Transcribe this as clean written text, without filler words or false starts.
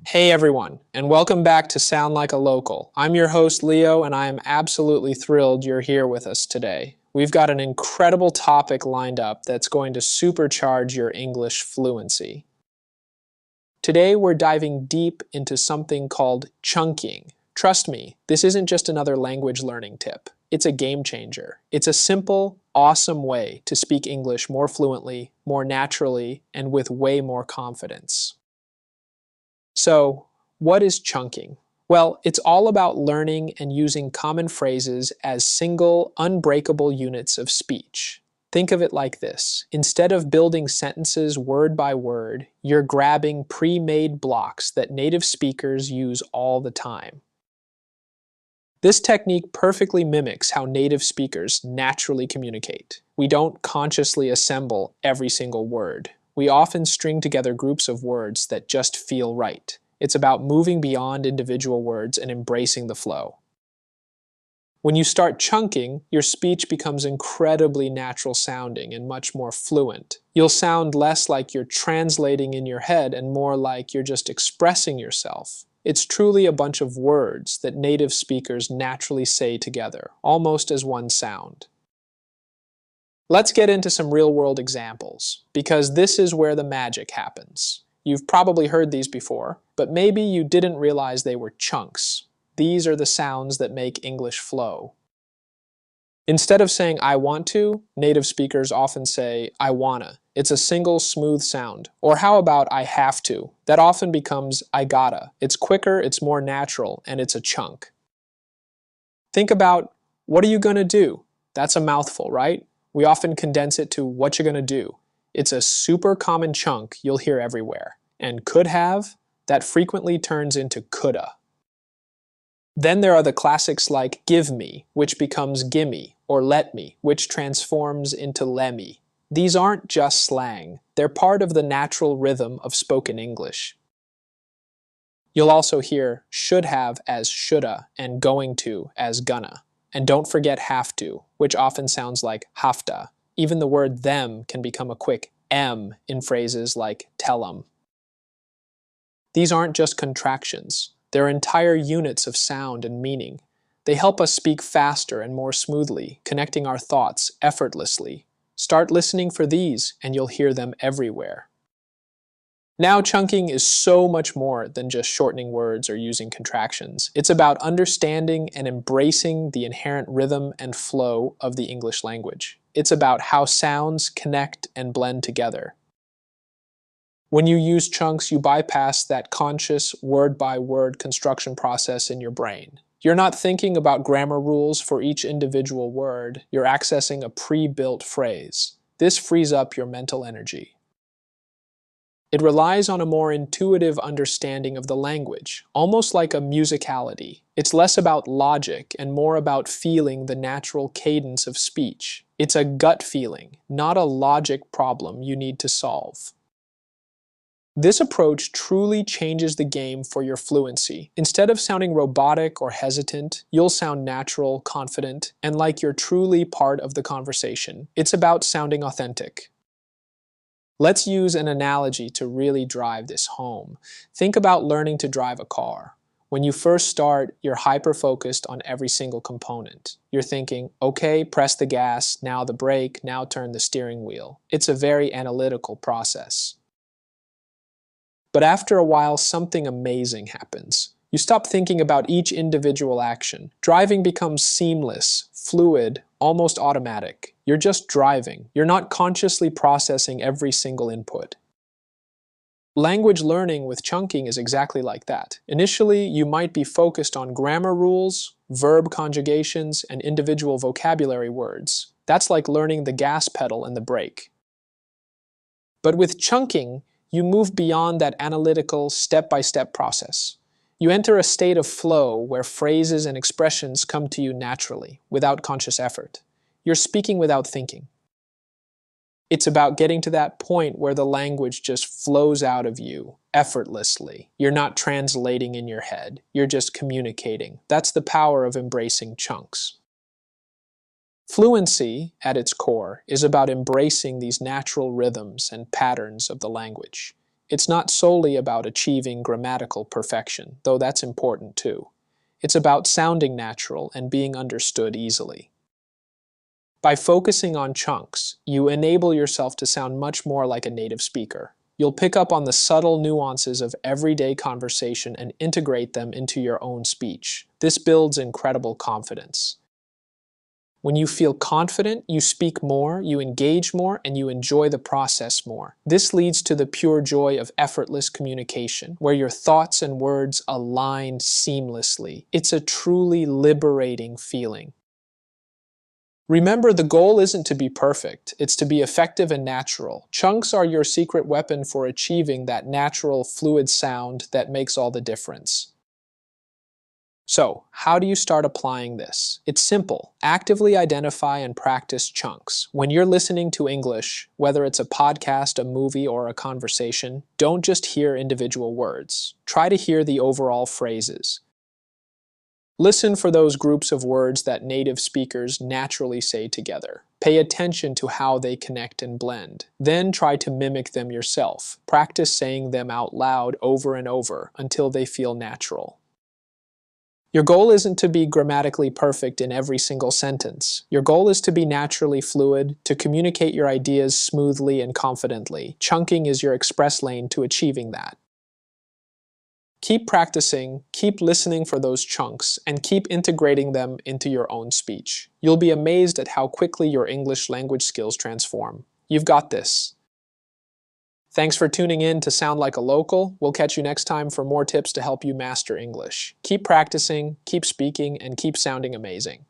Hey everyone, and welcome back to Sound Like a Local. I'm your host Leo, and I am absolutely thrilled you're here with us today. We've got an incredible topic lined up that's going to supercharge your English fluency. Today we're diving deep into something called chunking. Trust me, this isn't just another language learning tip. It's a game changer. It's a simple, awesome way to speak English more fluently, more naturally, and with way more confidence. So, what is chunking? Well, it's all about learning and using common phrases as single, unbreakable units of speech. Think of it like this. Instead of building sentences word by word, you're grabbing pre-made blocks that native speakers use all the time. This technique perfectly mimics how native speakers naturally communicate. We don't consciously assemble every single word. We often string together groups of words that just feel right. It's about moving beyond individual words and embracing the flow. When you start chunking, your speech becomes incredibly natural sounding and much more fluent. You'll sound less like you're translating in your head and more like you're just expressing yourself. It's truly a bunch of words that native speakers naturally say together, almost as one sound. Let's get into some real-world examples, because this is where the magic happens. You've probably heard these before, but maybe you didn't realize they were chunks. These are the sounds that make English flow. Instead of saying I want to, native speakers often say I wanna. It's a single smooth sound. Or how about I have to? That often becomes I gotta. It's quicker, it's more natural, and it's a chunk. Think about what are you gonna do? That's a mouthful, right? We often condense it to what you're gonna do. It's a super common chunk you'll hear everywhere. And could have, that frequently turns into coulda. Then there are the classics like give me, which becomes gimme, or let me, which transforms into lemme. These aren't just slang, they're part of the natural rhythm of spoken English. You'll also hear should have as shoulda and going to as gonna. And don't forget have to, which often sounds like hafta. Even the word them can become a quick M in phrases like tell 'em. These aren't just contractions. They're entire units of sound and meaning. They help us speak faster and more smoothly, connecting our thoughts effortlessly. Start listening for these, and you'll hear them everywhere. Now, chunking is so much more than just shortening words or using contractions. It's about understanding and embracing the inherent rhythm and flow of the English language. It's about how sounds connect and blend together. When you use chunks, you bypass that conscious word-by-word construction process in your brain. You're not thinking about grammar rules for each individual word. You're accessing a pre-built phrase. This frees up your mental energy. It relies on a more intuitive understanding of the language, almost like a musicality. It's less about logic and more about feeling the natural cadence of speech. It's a gut feeling, not a logic problem you need to solve. This approach truly changes the game for your fluency. Instead of sounding robotic or hesitant, you'll sound natural, confident, and like you're truly part of the conversation. It's about sounding authentic. Let's use an analogy to really drive this home. Think about learning to drive a car. When you first start, you're hyper-focused on every single component. You're thinking, okay, press the gas, now the brake, now turn the steering wheel. It's a very analytical process. But after a while, something amazing happens. You stop thinking about each individual action. Driving becomes seamless, fluid, almost automatic. You're just driving. You're not consciously processing every single input. Language learning with chunking is exactly like that. Initially, you might be focused on grammar rules, verb conjugations, and individual vocabulary words. That's like learning the gas pedal and the brake. But with chunking, you move beyond that analytical, step-by-step process. You enter a state of flow where phrases and expressions come to you naturally, without conscious effort. You're speaking without thinking. It's about getting to that point where the language just flows out of you, effortlessly. You're not translating in your head. You're just communicating. That's the power of embracing chunks. Fluency, at its core, is about embracing these natural rhythms and patterns of the language. It's not solely about achieving grammatical perfection, though that's important too. It's about sounding natural and being understood easily. By focusing on chunks, you enable yourself to sound much more like a native speaker. You'll pick up on the subtle nuances of everyday conversation and integrate them into your own speech. This builds incredible confidence. When you feel confident, you speak more, you engage more, and you enjoy the process more. This leads to the pure joy of effortless communication, where your thoughts and words align seamlessly. It's a truly liberating feeling. Remember, the goal isn't to be perfect, it's to be effective and natural. Chunks are your secret weapon for achieving that natural, fluid sound that makes all the difference. So, how do you start applying this? It's simple. Actively identify and practice chunks. When you're listening to English, whether it's a podcast, a movie, or a conversation, don't just hear individual words. Try to hear the overall phrases. Listen for those groups of words that native speakers naturally say together. Pay attention to how they connect and blend. Then try to mimic them yourself. Practice saying them out loud over and over until they feel natural. Your goal isn't to be grammatically perfect in every single sentence. Your goal is to be naturally fluid, to communicate your ideas smoothly and confidently. Chunking is your express lane to achieving that. Keep practicing, keep listening for those chunks, and keep integrating them into your own speech. You'll be amazed at how quickly your English language skills transform. You've got this. Thanks for tuning in to Sound Like a Local. We'll catch you next time for more tips to help you master English. Keep practicing, keep speaking, and keep sounding amazing.